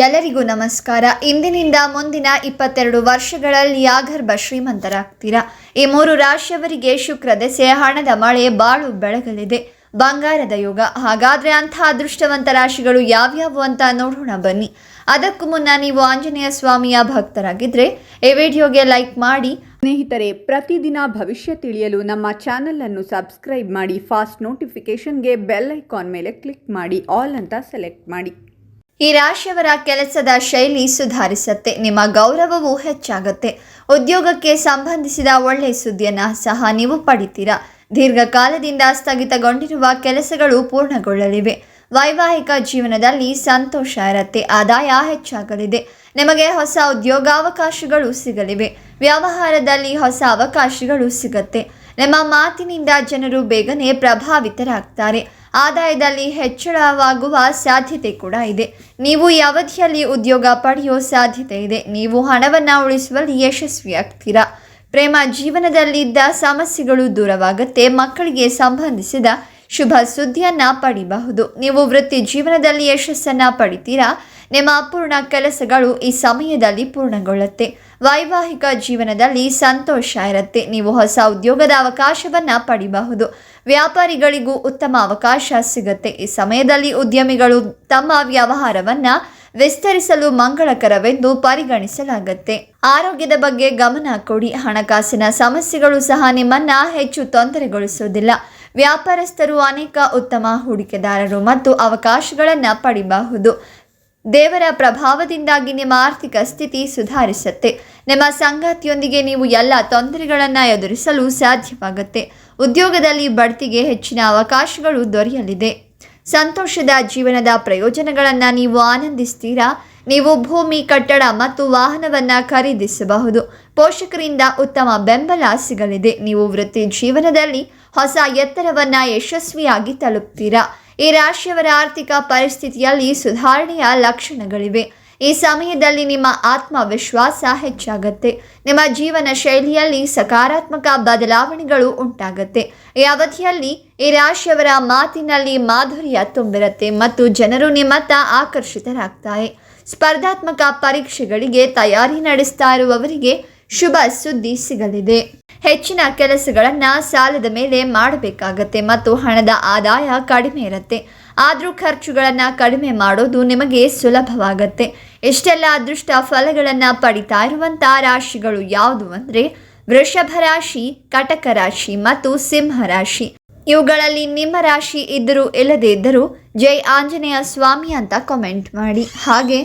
ಎಲ್ಲರಿಗೂ ನಮಸ್ಕಾರ. ಇಂದಿನಿಂದ ಮುಂದಿನ 22 ವರ್ಷಗಳಲ್ಲಿ ಆಗರ್ಭ ಶ್ರೀಮಂತರಾಗ್ತೀರಾ. ಈ 3 ರಾಶಿಯವರಿಗೆ ಶುಕ್ರ ದೆಸೆ ಹಣದ ಮಳೆ ಬಾಳು ಬೆಳಗಲಿದೆ. ಬಂಗಾರದ ಯೋಗ. ಹಾಗಾದ್ರೆ ಅಂಥ ಅದೃಷ್ಟವಂತ ರಾಶಿಗಳು ಯಾವ್ಯಾವು ಅಂತ ನೋಡೋಣ ಬನ್ನಿ. ಅದಕ್ಕೂ ಮುನ್ನ ನೀವು ಆಂಜನೇಯ ಸ್ವಾಮಿಯ ಭಕ್ತರಾಗಿದ್ರೆ ಈ ವಿಡಿಯೋಗೆ ಲೈಕ್ ಮಾಡಿ. ಸ್ನೇಹಿತರೆ, ಪ್ರತಿದಿನ ಭವಿಷ್ಯ ತಿಳಿಯಲು ನಮ್ಮ ಚಾನೆಲ್ ಅನ್ನು ಸಬ್ಸ್ಕ್ರೈಬ್ ಮಾಡಿ. ಫಾಸ್ಟ್ ನೋಟಿಫಿಕೇಶನ್ಗೆ ಬೆಲ್ ಐಕಾನ್ ಮೇಲೆ ಕ್ಲಿಕ್ ಮಾಡಿ, ಆಲ್ ಅಂತ ಸೆಲೆಕ್ಟ್ ಮಾಡಿ. ಈ ರಾಶಿಯವರ ಕೆಲಸದ ಶೈಲಿ ಸುಧಾರಿಸುತ್ತೆ. ನಿಮ್ಮ ಗೌರವವು ಹೆಚ್ಚಾಗುತ್ತೆ. ಉದ್ಯೋಗಕ್ಕೆ ಸಂಬಂಧಿಸಿದ ಒಳ್ಳೆಯ ಸುದ್ದಿಯನ್ನು ಸಹ ನೀವು ಪಡಿತೀರಾ. ದೀರ್ಘಕಾಲದಿಂದ ಸ್ಥಗಿತಗೊಂಡಿರುವ ಕೆಲಸಗಳು ಪೂರ್ಣಗೊಳ್ಳಲಿವೆ. ವೈವಾಹಿಕ ಜೀವನದಲ್ಲಿ ಸಂತೋಷ ಇರುತ್ತೆ. ಆದಾಯ ಹೆಚ್ಚಾಗಲಿದೆ. ನಿಮಗೆ ಹೊಸ ಉದ್ಯೋಗಾವಕಾಶಗಳು ಸಿಗಲಿವೆ. ವ್ಯವಹಾರದಲ್ಲಿ ಹೊಸ ಅವಕಾಶಗಳು ಸಿಗುತ್ತೆ. ನಿಮ್ಮ ಮಾತಿನಿಂದ ಜನರು ಬೇಗನೆ ಪ್ರಭಾವಿತರಾಗ್ತಾರೆ. ಆದಾಯದಲ್ಲಿ ಹೆಚ್ಚಳವಾಗುವ ಸಾಧ್ಯತೆ ಕೂಡ ಇದೆ. ನೀವು ಈ ಅವಧಿಯಲ್ಲಿ ಉದ್ಯೋಗ ಪಡೆಯೋ ಸಾಧ್ಯತೆ ಇದೆ. ನೀವು ಹಣವನ್ನು ಉಳಿಸುವಲ್ಲಿ ಯಶಸ್ವಿಯಾಗ್ತೀರಾ. ಪ್ರೇಮ ಜೀವನದಲ್ಲಿದ್ದ ಸಮಸ್ಯೆಗಳು ದೂರವಾಗುತ್ತೆ. ಮಕ್ಕಳಿಗೆ ಸಂಬಂಧಿಸಿದ ಶುಭ ಸುದ್ದಿಯನ್ನು ಪಡಿಬಹುದು. ನೀವು ವೃತ್ತಿ ಜೀವನದಲ್ಲಿ ಯಶಸ್ಸನ್ನು ಪಡಿತೀರಾ. ನಿಮ್ಮ ಅಪೂರ್ಣ ಕೆಲಸಗಳು ಈ ಸಮಯದಲ್ಲಿ ಪೂರ್ಣಗೊಳ್ಳುತ್ತೆ. ವೈವಾಹಿಕ ಜೀವನದಲ್ಲಿ ಸಂತೋಷ ಇರುತ್ತೆ. ನೀವು ಹೊಸ ಉದ್ಯೋಗದ ಅವಕಾಶವನ್ನು ಪಡಿಬಹುದು. ವ್ಯಾಪಾರಿಗಳಿಗೂ ಉತ್ತಮ ಅವಕಾಶ ಸಿಗುತ್ತೆ. ಈ ಸಮಯದಲ್ಲಿ ಉದ್ಯಮಿಗಳು ತಮ್ಮ ವ್ಯವಹಾರವನ್ನು ವಿಸ್ತರಿಸಲು ಮಂಗಳಕರವೆಂದು ಪರಿಗಣಿಸಲಾಗುತ್ತೆ. ಆರೋಗ್ಯದ ಬಗ್ಗೆ ಗಮನ ಕೊಡಿ. ಹಣಕಾಸಿನ ಸಮಸ್ಯೆಗಳು ಸಹ ನಿಮ್ಮನ್ನ ಹೆಚ್ಚು ತೊಂದರೆಗೊಳಿಸುವುದಿಲ್ಲ. ವ್ಯಾಪಾರಸ್ಥರು ಅನೇಕ ಉತ್ತಮ ಹೂಡಿಕೆದಾರರು ಮತ್ತು ಅವಕಾಶಗಳನ್ನು ಪಡಿಬಹುದು. ದೇವರ ಪ್ರಭಾವದಿಂದಾಗಿ ನಿಮ್ಮ ಆರ್ಥಿಕ ಸ್ಥಿತಿ ಸುಧಾರಿಸುತ್ತೆ. ನಿಮ್ಮ ಸಂಗಾತಿಯೊಂದಿಗೆ ನೀವು ಎಲ್ಲ ತೊಂದರೆಗಳನ್ನು ಎದುರಿಸಲು ಸಾಧ್ಯವಾಗುತ್ತೆ. ಉದ್ಯೋಗದಲ್ಲಿ ಬಡ್ತಿಗೆ ಹೆಚ್ಚಿನ ಅವಕಾಶಗಳು ದೊರೆಯಲಿದೆ. ಸಂತೋಷದ ಜೀವನದ ಪ್ರಯೋಜನಗಳನ್ನು ನೀವು ಆನಂದಿಸ್ತೀರಾ. ನೀವು ಭೂಮಿ, ಕಟ್ಟಡ ಮತ್ತು ವಾಹನವನ್ನು ಖರೀದಿಸಬಹುದು. ಪೋಷಕರಿಂದ ಉತ್ತಮ ಬೆಂಬಲ ಸಿಗಲಿದೆ. ನೀವು ವೃತ್ತಿ ಜೀವನದಲ್ಲಿ ಹೊಸ ಎತ್ತರವನ್ನು ಯಶಸ್ವಿಯಾಗಿ ತಲುಪ್ತೀರಾ. ಈ ರಾಶಿಯವರ ಆರ್ಥಿಕ ಪರಿಸ್ಥಿತಿಯಲ್ಲಿ ಸುಧಾರಣೆಯ ಲಕ್ಷಣಗಳಿವೆ. ಈ ಸಮಯದಲ್ಲಿ ನಿಮ್ಮ ಆತ್ಮವಿಶ್ವಾಸ ಹೆಚ್ಚಾಗುತ್ತೆ. ನಿಮ್ಮ ಜೀವನ ಶೈಲಿಯಲ್ಲಿ ಸಕಾರಾತ್ಮಕ ಬದಲಾವಣೆಗಳು ಉಂಟಾಗುತ್ತೆ. ಈ ಅವಧಿಯಲ್ಲಿ ಈ ರಾಶಿಯವರ ಮಾತಿನಲ್ಲಿ ಮಾಧುರ್ಯ ತುಂಬಿರುತ್ತೆ ಮತ್ತು ಜನರು ನಿಮ್ಮತ್ತ ಆಕರ್ಷಿತರಾಗ್ತಾರೆ. ಸ್ಪರ್ಧಾತ್ಮಕ ಪರೀಕ್ಷೆಗಳಿಗೆ ತಯಾರಿ ನಡೆಸ್ತಾ ಇರುವವರಿಗೆ ಶುಭ ಸುದ್ದಿ ಸಿಗಲಿದೆ. ಹೆಚ್ಚಿನ ಕೆಲಸಗಳನ್ನು ಸಾಲದ ಮೇಲೆ ಮಾಡಬೇಕಾಗತ್ತೆ ಮತ್ತು ಹಣದ ಆದಾಯ ಕಡಿಮೆ ಇರುತ್ತೆ. ಆದರೂ ಖರ್ಚುಗಳನ್ನು ಕಡಿಮೆ ಮಾಡೋದು ನಿಮಗೆ ಸುಲಭವಾಗತ್ತೆ. ಇಷ್ಟೆಲ್ಲ ಅದೃಷ್ಟ ಫಲಗಳನ್ನು ಪಡಿತಾ ಇರುವಂಥ ರಾಶಿಗಳು ಯಾವುದು ಅಂದರೆ ವೃಷಭ ರಾಶಿ, ಕಟಕ ರಾಶಿ ಮತ್ತು ಸಿಂಹ ರಾಶಿ. ಇವುಗಳಲ್ಲಿ ನಿಮ್ಮ ರಾಶಿ ಇದ್ದರೂ ಇಲ್ಲದೇ ಇದ್ದರೂ ಜೈ ಆಂಜನೇಯ ಸ್ವಾಮಿ ಅಂತ ಕಾಮೆಂಟ್ ಮಾಡಿ. ಹಾಗೆ